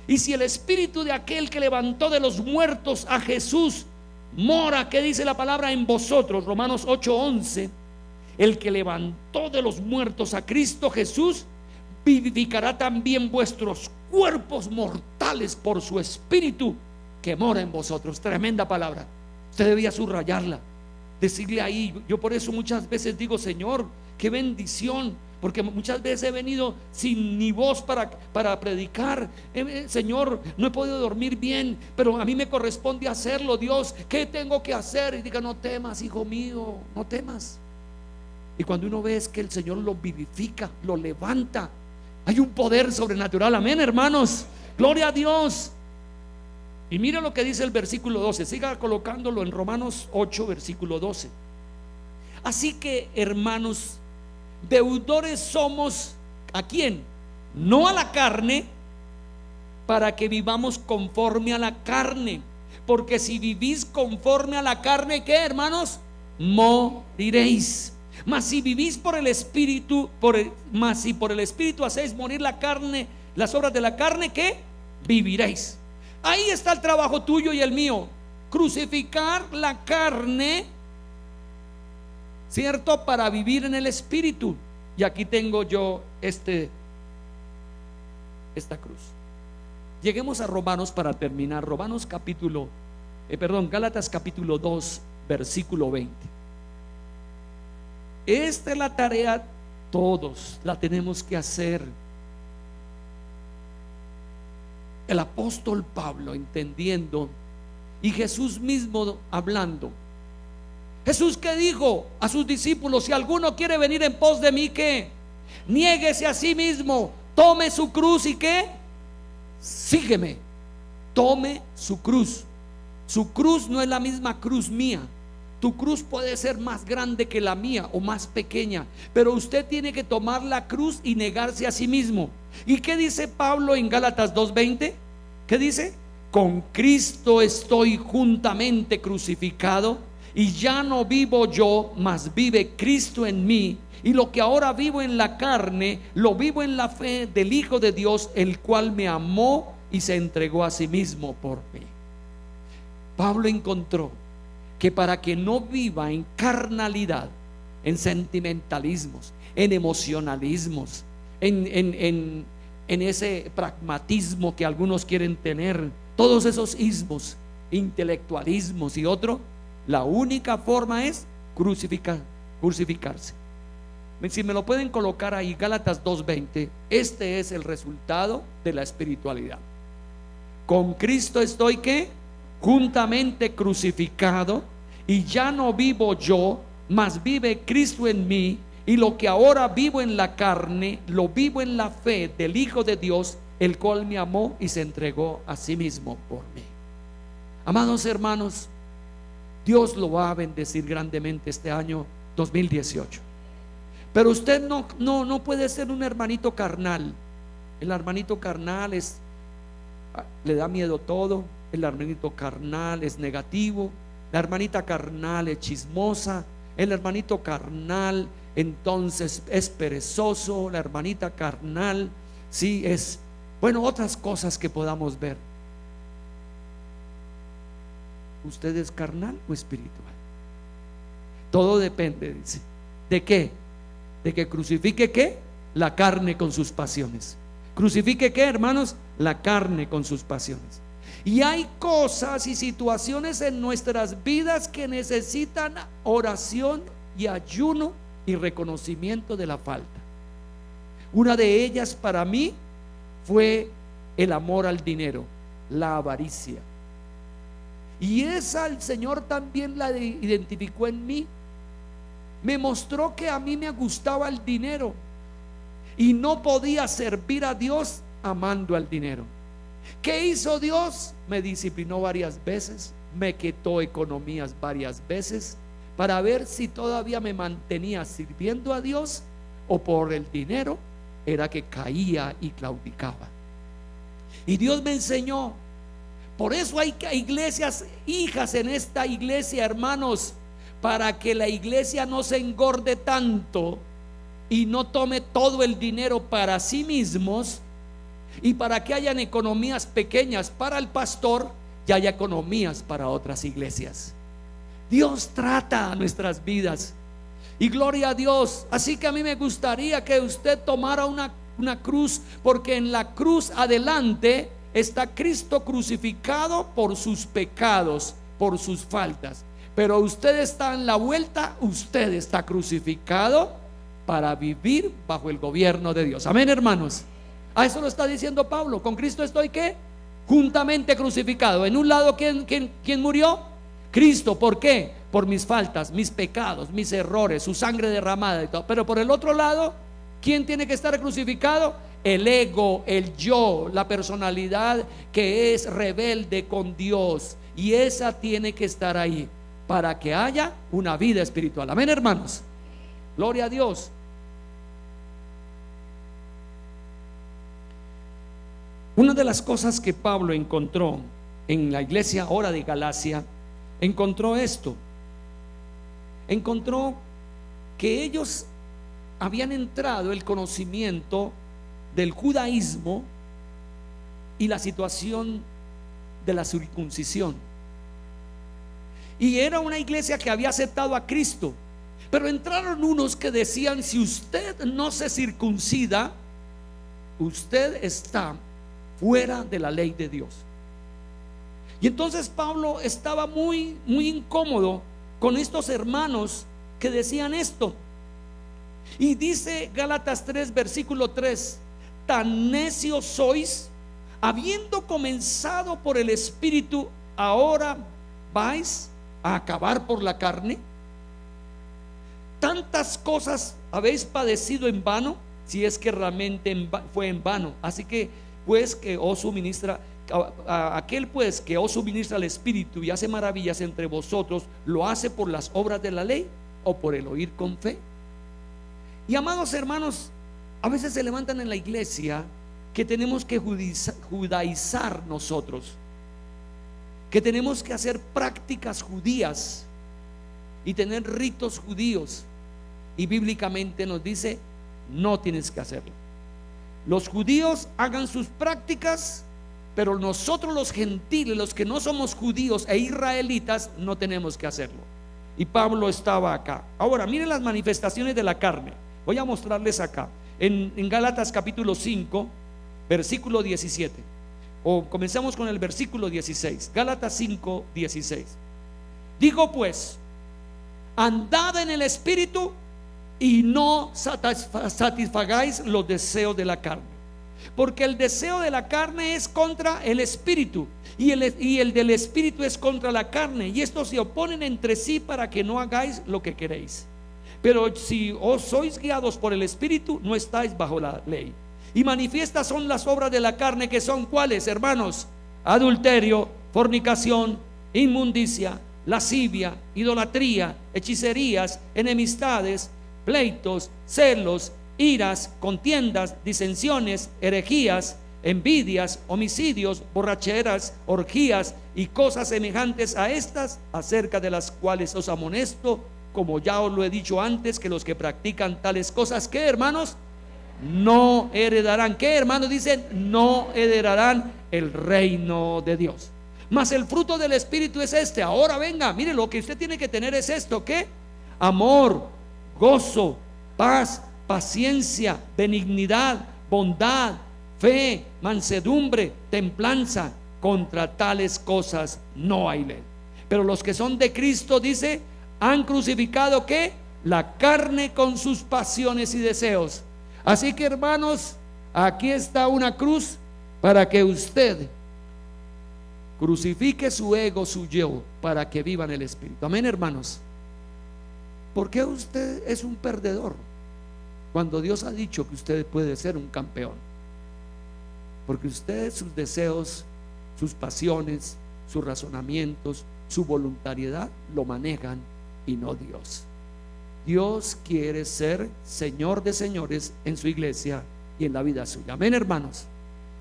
y si el Espíritu de aquel que levantó de los muertos a Jesús mora, ¿qué dice la palabra? En vosotros. Romanos 8:11: el que levantó de los muertos a Cristo Jesús vivificará también vuestros cuerpos mortales por su Espíritu que mora en vosotros. Tremenda palabra. Usted debía subrayarla, decirle ahí. Yo por eso muchas veces digo: Señor, qué bendición, porque muchas veces he venido sin ni voz para predicar. Señor, no he podido dormir bien, pero a mí me corresponde hacerlo. Dios, ¿qué tengo que hacer? Y diga: no temas, hijo mío, no temas. Y cuando uno ve es que el Señor lo vivifica, lo levanta, hay un poder sobrenatural. Amén, hermanos, gloria a Dios. Y mira lo que dice el versículo 12. Siga colocándolo en Romanos 8, versículo 12. Así que, hermanos, deudores somos ¿a quién? No a la carne, para que vivamos conforme a la carne. Porque si vivís conforme a la carne, ¿qué, hermanos? Moriréis. Mas si vivís por el Espíritu, mas si por el Espíritu hacéis morir la carne, las obras de la carne, ¿qué? Viviréis. Ahí está el trabajo tuyo y el mío: crucificar la carne, ¿cierto? Para vivir en el Espíritu. Y aquí tengo yo esta cruz. Lleguemos a Romanos para terminar. Gálatas capítulo 2, versículo 20. Esta es la tarea, todos la tenemos que hacer. El apóstol Pablo entendiendo, y Jesús mismo hablando. Jesús, que dijo a sus discípulos: si alguno quiere venir en pos de mí, ¿qué? Niéguese a sí mismo, tome su cruz y ¿qué? Sígueme. Tome su cruz. Su cruz no es la misma cruz mía. Tu cruz puede ser más grande que la mía o más pequeña, pero usted tiene que tomar la cruz y negarse a sí mismo. ¿Y qué dice Pablo en Gálatas 2:20? ¿Qué dice? Con Cristo estoy juntamente crucificado, y ya no vivo yo, mas vive Cristo en mí. Y lo que ahora vivo en la carne, lo vivo en la fe del Hijo de Dios, el cual me amó y se entregó a sí mismo por mí. Pablo encontró que para que no viva en carnalidad, en sentimentalismos, en emocionalismos, en ese pragmatismo que algunos quieren tener, todos esos ismos, intelectualismos y otro, la única forma es crucificarse. Si me lo pueden colocar ahí, Gálatas 2:20. Este es el resultado de la espiritualidad. Con Cristo estoy ¿qué? Juntamente crucificado, y ya no vivo yo, mas vive Cristo en mí. Y lo que ahora vivo en la carne, lo vivo en la fe del Hijo de Dios, el cual me amó y se entregó a sí mismo por mí. Amados hermanos, Dios lo va a bendecir grandemente este año 2018. Pero usted no puede ser un hermanito carnal. El hermanito carnal le da miedo todo. El hermanito carnal es negativo. La hermanita carnal es chismosa. El hermanito carnal entonces es perezoso. La hermanita carnal sí es, bueno, otras cosas que podamos ver. ¿Usted es carnal o espiritual? Todo depende, dice. ¿De qué? De que crucifique ¿qué? La carne con sus pasiones. ¿Crucifique qué, hermanos? La carne con sus pasiones. Y hay cosas y situaciones en nuestras vidas que necesitan oración y ayuno y reconocimiento de la falta. Una de ellas para mí fue el amor al dinero, la avaricia. Y esa el Señor también la identificó en mí. Me mostró que a mí me gustaba el dinero y no podía servir a Dios amando al dinero. ¿Qué hizo Dios? Me disciplinó varias veces, me quitó economías varias veces para ver si todavía me mantenía sirviendo a Dios o por el dinero era que caía y claudicaba. Y Dios me enseñó. Por eso hay iglesias, hijas en esta iglesia, hermanos, para que la iglesia no se engorde tanto y no tome todo el dinero para sí mismos, y para que hayan economías pequeñas para el pastor y haya economías para otras iglesias. Dios trata nuestras vidas y gloria a Dios. Así que a mí me gustaría que usted tomara una cruz, porque en la cruz adelante está Cristo crucificado por sus pecados, por sus faltas. Pero usted está en la vuelta, usted está crucificado para vivir bajo el gobierno de Dios. Amén, hermanos. A eso lo está diciendo Pablo. Con Cristo estoy ¿qué? Juntamente crucificado. En un lado, ¿quién murió? Cristo. ¿Por qué? Por mis faltas, mis pecados, mis errores, su sangre derramada y todo. Pero por el otro lado, ¿quién tiene que estar crucificado? El ego, el yo, la personalidad que es rebelde con Dios. Y esa tiene que estar ahí para que haya una vida espiritual. Amén, hermanos. Gloria a Dios. Una de las cosas que Pablo encontró en la iglesia ahora de Galacia, encontró esto. Encontró que ellos habían entrado el conocimiento del judaísmo y la situación de la circuncisión. Y era una iglesia que había aceptado a Cristo. Pero entraron unos que decían: si usted no se circuncida, usted está fuera de la ley de Dios. Y entonces Pablo estaba muy incómodo con estos hermanos que decían esto. Y dice Gálatas 3 versículo 3: tan necios sois, habiendo comenzado por el Espíritu, ahora vais a acabar por la carne. Tantas cosas habéis padecido en vano, si es que realmente fue en vano. Así que pues que os suministra aquel pues que os suministra el Espíritu y hace maravillas entre vosotros, ¿lo hace por las obras de la ley o por el oír con fe? Y amados hermanos, a veces se levantan en la iglesia que tenemos que judaizar nosotros, que tenemos que hacer prácticas judías y tener ritos judíos, y bíblicamente nos dice: no tienes que hacerlo. Los judíos hagan sus prácticas, pero nosotros los gentiles, los que no somos judíos e israelitas, no tenemos que hacerlo. Y Pablo estaba acá. Ahora miren las manifestaciones de la carne. Voy a mostrarles acá en Gálatas capítulo 5 versículo 17, o comenzamos con el versículo 16. Gálatas 5, 16. Digo pues, andad en el Espíritu y no satisfagáis los deseos de la carne, porque el deseo de la carne es contra el Espíritu, y el del Espíritu es contra la carne, y estos se oponen entre sí para que no hagáis lo que queréis. Pero si os sois guiados por el Espíritu, no estáis bajo la ley. Y manifiestas son las obras de la carne, que son ¿cuáles, hermanos? Adulterio, fornicación, inmundicia, lascivia, idolatría, hechicerías, enemistades, pleitos, celos, iras, contiendas, disensiones, herejías, envidias, homicidios, borracheras, orgías y cosas semejantes a estas, acerca de las cuales os amonesto, como ya os lo he dicho antes, que los que practican tales cosas, ¿qué, hermanos? No heredarán. ¿Qué, hermanos? Dicen, no heredarán el reino de Dios. Mas el fruto del Espíritu es este. Ahora venga, mire, lo que usted tiene que tener es esto: ¿qué? Amor, gozo, paz, paciencia, benignidad, bondad, fe, mansedumbre, templanza. Contra tales cosas no hay ley. Pero los que son de Cristo, dice, han crucificado ¿qué? La carne con sus pasiones y deseos. Así que, hermanos, aquí está una cruz para que usted crucifique su ego, su yo, para que viva en el Espíritu. Amén, hermanos. ¿Por qué usted es un perdedor cuando Dios ha dicho que usted puede ser un campeón? Porque usted, sus deseos, sus pasiones, sus razonamientos, su voluntariedad lo manejan y no Dios. Dios quiere ser Señor de señores en su iglesia y en la vida suya. Amén, hermanos.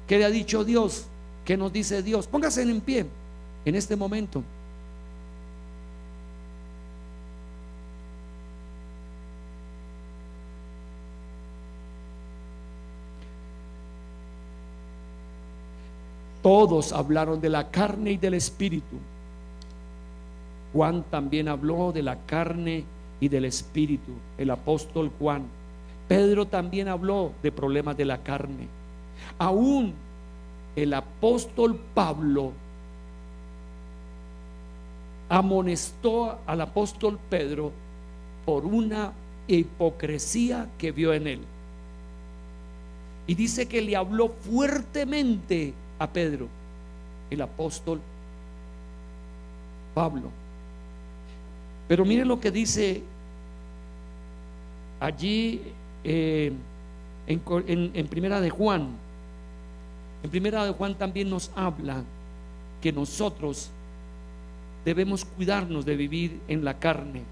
¿Qué le ha dicho Dios? ¿Qué nos dice Dios? Póngase en pie en este momento. Todos hablaron de la carne y del espíritu. Juan también habló de la carne y del espíritu, el apóstol Juan. Pedro también habló de problemas de la carne. Aún el apóstol Pablo amonestó al apóstol Pedro por una hipocresía que vio en él, y dice que le habló fuertemente a Pedro, el apóstol Pablo. Pero mire lo que dice allí en Primera de Juan. En Primera de Juan también nos habla que nosotros debemos cuidarnos de vivir en la carne.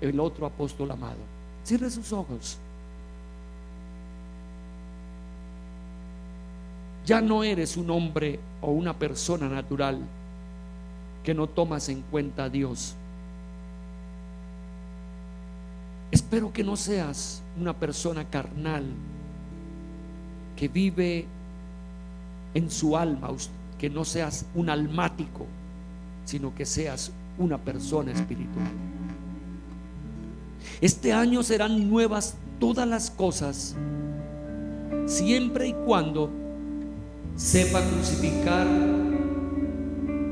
El otro apóstol amado, cierre sus ojos. Ya no eres un hombre o una persona natural que no tomas en cuenta a Dios. Espero que no seas una persona carnal que vive en su alma, que no seas un almático, sino que seas una persona espiritual. Este año serán nuevas todas las cosas, siempre y cuando sepa crucificar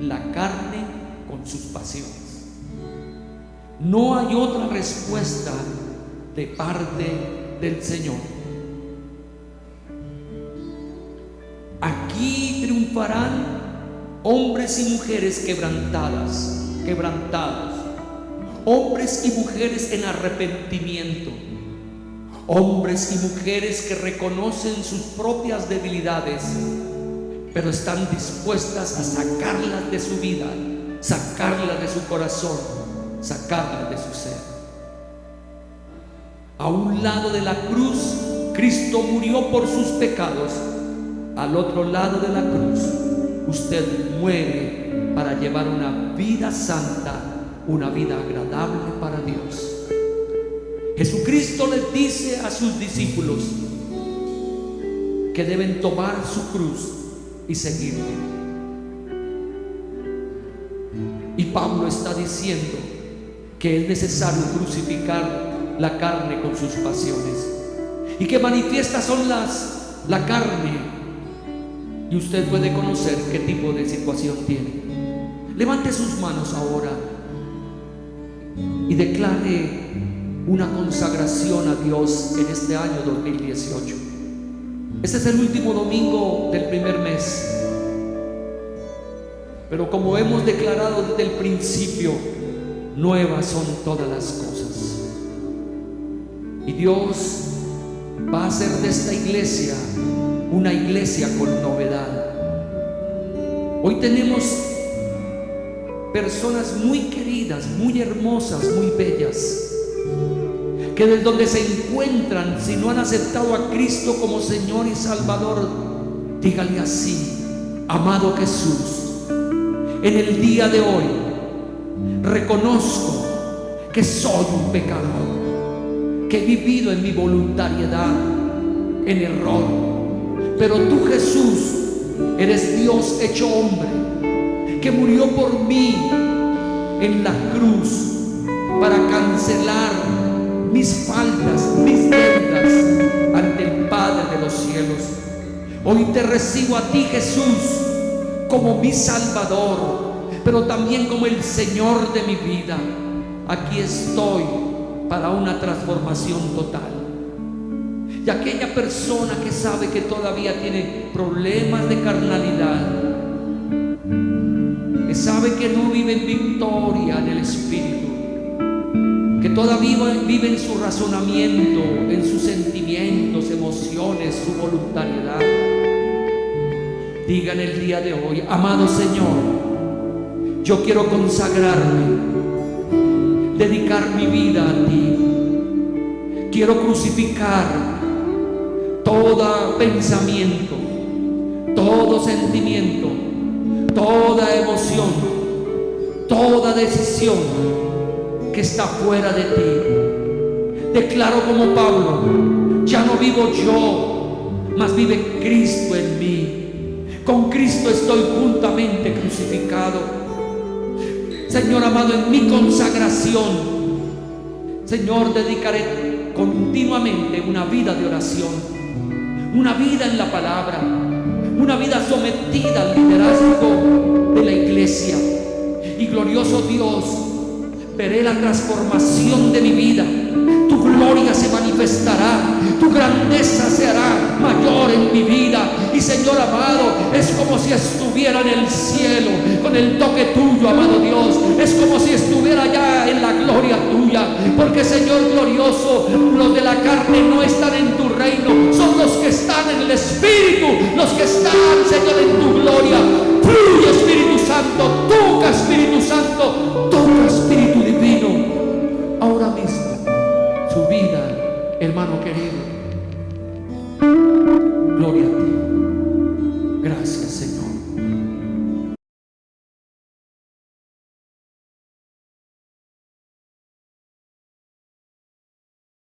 la carne con sus pasiones. No hay otra respuesta de parte del Señor. Aquí triunfarán hombres y mujeres quebrantados, hombres y mujeres en arrepentimiento, hombres y mujeres que reconocen sus propias debilidades, pero están dispuestas a sacarlas de su vida, sacarlas de su corazón, sacarlas de su ser. A un lado de la cruz, Cristo murió por sus pecados. Al otro lado de la cruz, usted muere para llevar una vida santa, una vida agradable para Dios. Jesucristo les dice a sus discípulos que deben tomar su cruz y seguirle. Y Pablo está diciendo que es necesario crucificar la carne con sus pasiones, y que manifiestas son la carne. Y usted puede conocer qué tipo de situación tiene. Levante sus manos ahora y declare una consagración a Dios en este año 2018. Este es el último domingo del primer mes, pero como hemos declarado desde el principio, nuevas son todas las cosas. Y Dios va a hacer de esta iglesia una iglesia con novedad. Hoy tenemos personas muy queridas, muy hermosas, muy bellas, que desde donde se encuentran, si no han aceptado a Cristo como Señor y Salvador, dígale así: amado Jesús, en el día de hoy reconozco que soy un pecador, que he vivido en mi voluntariedad, en error, pero tú, Jesús, eres Dios hecho hombre, que murió por mí en la cruz para cancelar mis faltas, mis deudas ante el Padre de los cielos. Hoy te recibo a ti, Jesús, como mi Salvador, pero también como el Señor de mi vida. Aquí estoy para una transformación total. Y aquella persona que sabe que todavía tiene problemas de carnalidad, que sabe que no vive en victoria en el Espíritu, que todavía vive en su razonamiento, en sus sentimientos, emociones, su voluntariedad, digan el día de hoy: amado Señor, yo quiero consagrarme, dedicar mi vida a ti. Quiero crucificar todo pensamiento, todo sentimiento, toda emoción, toda decisión que está fuera de ti. Declaro como Pablo: ya no vivo yo, mas vive Cristo en mí. Con Cristo estoy juntamente crucificado. Señor amado, en mi consagración, Señor, dedicaré continuamente una vida de oración, una vida en la palabra, una vida sometida al liderazgo de la iglesia. Y glorioso Dios, veré la transformación de mi vida. Tu gloria se manifestará, tu grandeza se hará mayor en mi vida. Y Señor amado, es como si estuviera en el cielo con el toque tuyo, amado Dios. Es como si estuviera ya en la gloria tuya, porque Señor glorioso, los de la carne no están en tu reino, son los que están en el Espíritu, los que están, Señor, en tu gloria. Fluye, Espíritu Santo, toca, Espíritu Santo, toca, Espíritu Divino, ahora mismo su vida, hermano querido. Gloria a ti.